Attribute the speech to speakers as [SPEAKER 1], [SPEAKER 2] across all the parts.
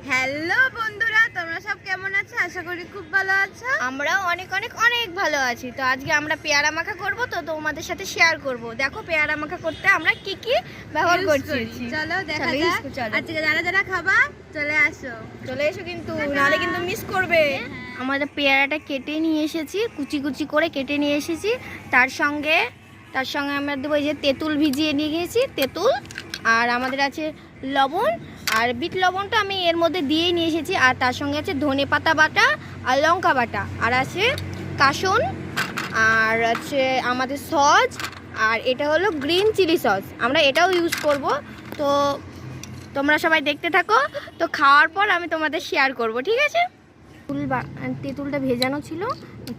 [SPEAKER 1] Hello বন্ধুরা, তোমরা সব কেমন আছো? আশা করি খুব ভালো আছো।
[SPEAKER 2] আমরাও অনেক অনেক অনেক ভালো আছি। তো আজকে আমরা পেয়ারা মাখা করব, তো তোমাদের সাথে শেয়ার করব। দেখো পেয়ারা মাখা করতে আমরা কি কি ব্যবহার করছি।
[SPEAKER 1] চলো দেখা যাক। আজকে যারা যারা খাবা চলে এসো
[SPEAKER 2] কিন্তু নাহলে কিন্তু মিস করবে। আমাদের পেয়ারাটা কেটে নিয়ে এসেছি, কুচি কুচি করে কেটে নিয়ে এসেছি। তার সঙ্গে আমরা দেবো এই যে তেঁতুল ভিজিয়ে নিয়ে গিয়েছি, তেঁতুল। আর আমাদের আছে লবণ, আর বিট লবণটা আমি এর মধ্যে দিয়েই নিয়ে এসেছি। আর তার সঙ্গে আছে ধনে পাতা বাটা আর লঙ্কা বাটা, আর আছে কাসুন, আর আছে আমাদের সস, আর এটা হলো গ্রিন চিলি সস। আমরা এটাও ইউজ করব। তো তোমরা সবাই দেখতে থাকো। তো খাওয়ার পর আমি তোমাদের শেয়ার করব, ঠিক আছে? তেঁতুলটা ভেজানো ছিল,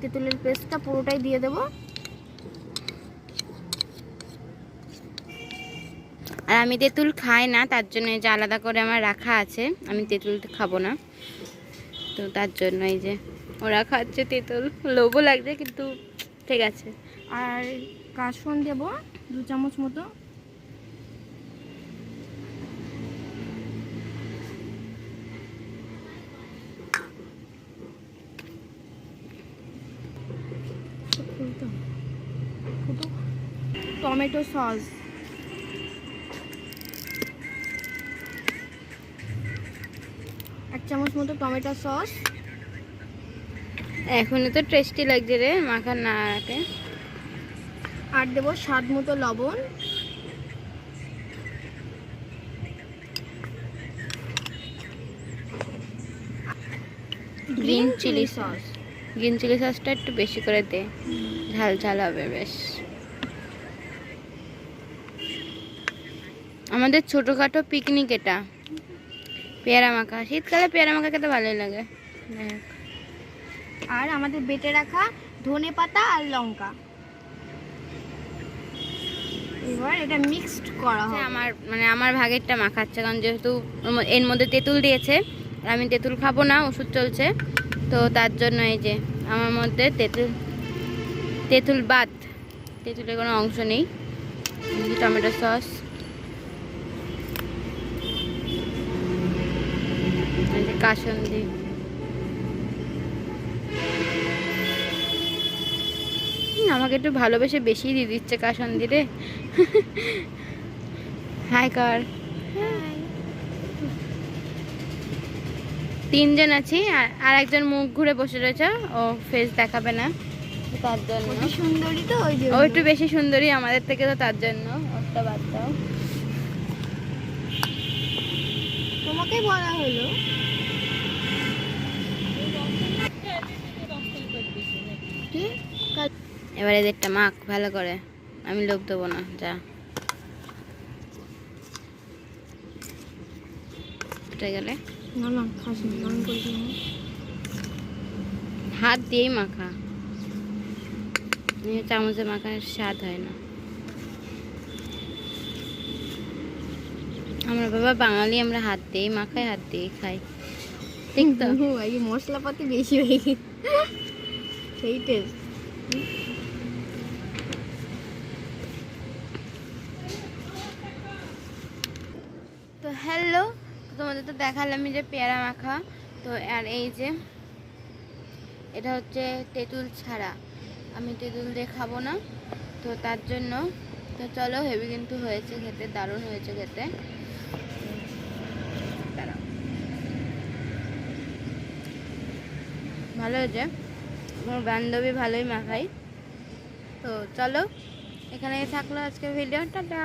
[SPEAKER 2] তেঁতুলের পেস্টটা পুরোটাই দিয়ে দেবো।
[SPEAKER 3] আর আমি তেঁতুল খাই না, তার জন্য এই যে আলাদা করে আমার রাখা আছে। আমি তেঁতুল খাবো না, তো তার জন্য এই যে ওরা খাচ্ছে তেঁতুল। লোভও লাগছে কিন্তু ঠিক আছে।
[SPEAKER 2] আর কাসুন দেবো 2 চামচ মতো। টমেটো সস, 1 চামচ মতো টমেটো সস।
[SPEAKER 3] এখনই তো টেস্টি লাগছে রে মাখা না রাখে।
[SPEAKER 2] আর দেবো স্বাদ মতো লবণ।
[SPEAKER 3] Green chilli sauce, green chilli সসটা একটু বেশি করে দে, ঝাল ঝাল হবে বেশ। আমাদের ছোটোখাটো পিকনিক এটা, পেয়ারা মাখা। শীতকালে পেয়ারা মাখা খেতে ভালোই লাগে।
[SPEAKER 2] আর আমাদের বেটে রাখা ধনে পাতা আর লঙ্কা, এবার এটা মিক্সড করা হবে।
[SPEAKER 3] আমার ভাগেরটা মাখাচ্ছে, কারণ যেহেতু এর মধ্যে তেঁতুল দিয়েছে, আর আমি তেঁতুল খাবো না, ওষুধ চলছে। তো তার জন্য এই যে আমার মধ্যে তেঁতুল বাদ, তেঁতুলের কোনো অংশ নেই। টমেটো সস, কাসুন্দি, আমাকে একটু ভালোবেসে বেশি দিয়ে দিচ্ছে কাসুন্দি রে। হাই কর। 3 জন আছি, আর একজন মুখ ঘুরে বসে রয়েছে, ও ফেস দেখাবে না, তার জন্য।
[SPEAKER 2] সুন্দরী তো,
[SPEAKER 3] ও একটু বেশি সুন্দরী আমাদের থেকে, তো তার জন্য ওটা বাদ দাও।
[SPEAKER 2] তোমাকে বলা হলো।
[SPEAKER 3] এবারে এদেরটা মাখ ভালো করে, আমি লোভ দেবো না। যা গেলে হাত দিয়েই মাখা, চামচে মাখার স্বাদ হয় না। আমরা বাবা বাঙালি, আমরা হাত দিয়েই মাখাই, হাত দিয়েই খাই, ঠিক তো?
[SPEAKER 2] এই মশলাপাতি বেশি হয়ে গেছে, সেই টেস্ট।
[SPEAKER 3] তো হ্যালো, তোমাদের তো দেখালাম যে পেয়ারা মাখা। তো আর এই যে এটা হচ্ছে তেঁতুল ছাড়া, আমি তেঁতুল দিয়ে খাবো না, তো তার জন্য। তো চলো, হেভি কিন্তু হয়েছে খেতে, দারুণ হয়েছে খেতে। ভালো হয়েছে, আমার বান্ধবী ভালোই মাখাই। তো চলো, এখানে থাকলো আজকের ভিডিও, টাটা।